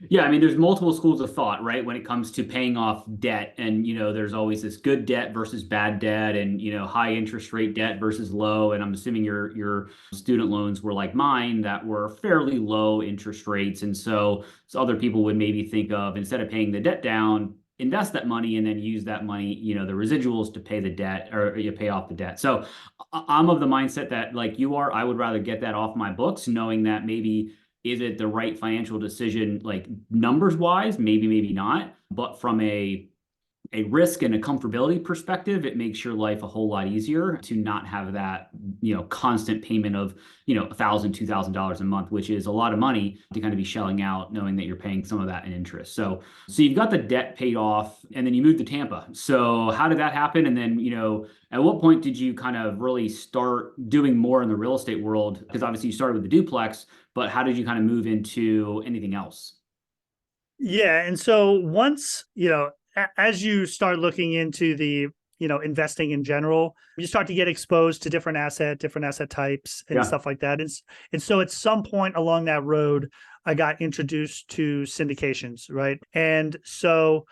Yeah, I mean, there's multiple schools of thought, right, when it comes to paying off debt. And, there's always this good debt versus bad debt and, high interest rate debt versus low. And I'm assuming your student loans were like mine that were fairly low interest rates. And so other people would maybe think of instead of paying the debt down, invest that money and then use that money, the residuals to pay the debt or you pay off the debt. So I'm of the mindset that like you are, I would rather get that off my books, knowing that maybe is it the right financial decision, like numbers wise? Maybe, maybe not. But from a risk and a comfortability perspective, it makes your life a whole lot easier to not have that, constant payment of, $1,000, $2,000 a month, which is a lot of money to kind of be shelling out, knowing that you're paying some of that in interest. So you've got the debt paid off, and then you moved to Tampa. So how did that happen? And then, at what point did you kind of really start doing more in the real estate world? Because obviously you started with the duplex, but how did you kind of move into anything else? Yeah. And so once, as you start looking into the, investing in general, you start to get exposed to different asset types and Yeah. stuff like that. And so at some point along that road, I got introduced to syndications, right? And so,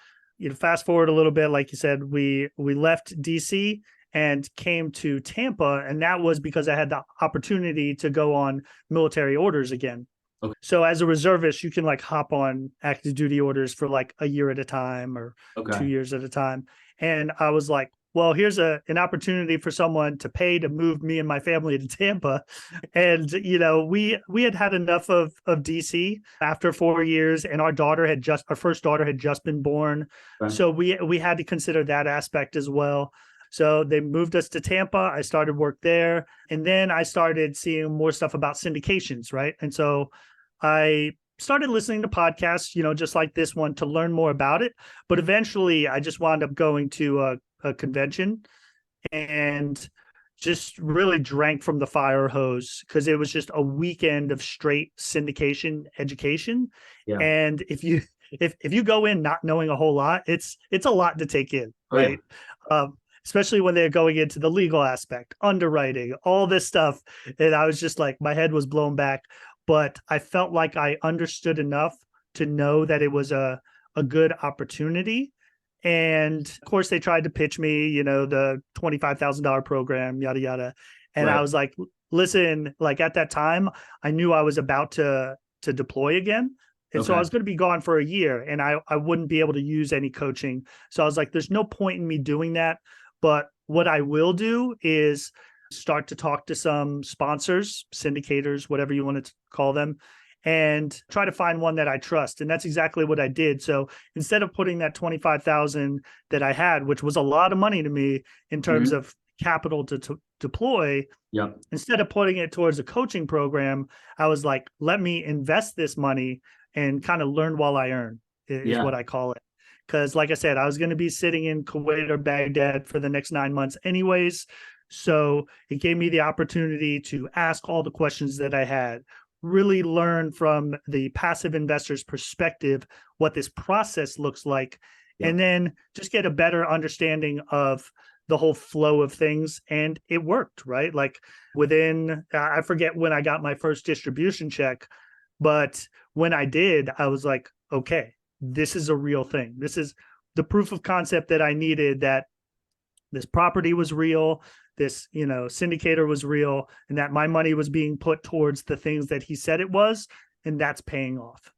fast forward a little bit, like you said, we left DC and came to Tampa, and that was because I had the opportunity to go on military orders again. Okay. So as a reservist, you can like hop on active duty orders for like a year at a time or Okay. 2 years at a time. And I was like, well, here's an opportunity for someone to pay to move me and my family to Tampa. And we had enough of DC after 4 years, and our first daughter had just been born. Okay. So we had to consider that aspect as well. So they moved us to Tampa. I started work there. And then I started seeing more stuff about syndications, right? And so I started listening to podcasts, just like this one to learn more about it. But eventually I just wound up going to a convention and just really drank from the fire hose because it was just a weekend of straight syndication education. Yeah. And if you go in not knowing a whole lot, it's a lot to take in, Oh yeah. right? Especially when they're going into the legal aspect, underwriting, all this stuff. And I was just like, my head was blown back, but I felt like I understood enough to know that it was a good opportunity. And of course, they tried to pitch me, the $25,000 program, yada, yada. And I Right. was like, listen, like at that time, I knew I was about to deploy again. And so I Okay. was going to be gone for a year and I wouldn't be able to use any coaching. So I was like, there's no point in me doing that. But what I will do is start to talk to some sponsors, syndicators, whatever you want to call them, and try to find one that I trust. And that's exactly what I did. So instead of putting that 25,000 that I had, which was a lot of money to me in terms Hmm. of capital to deploy, Yep. instead of putting it towards a coaching program, I was like, let me invest this money and kind of learn while I earn is Yeah. what I call it. Because like I said, I was going to be sitting in Kuwait or Baghdad for the next 9 months anyways. So it gave me the opportunity to ask all the questions that I had, really learn from the passive investor's perspective what this process looks like, Yep. and then just get a better understanding of the whole flow of things. And it worked, right? Like within, I forget when I got my first distribution check, but when I did, I was like, okay, this is a real thing. This is the proof of concept that I needed, that this property was real, this syndicator was real, and that my money was being put towards the things that he said it was, and that's paying off.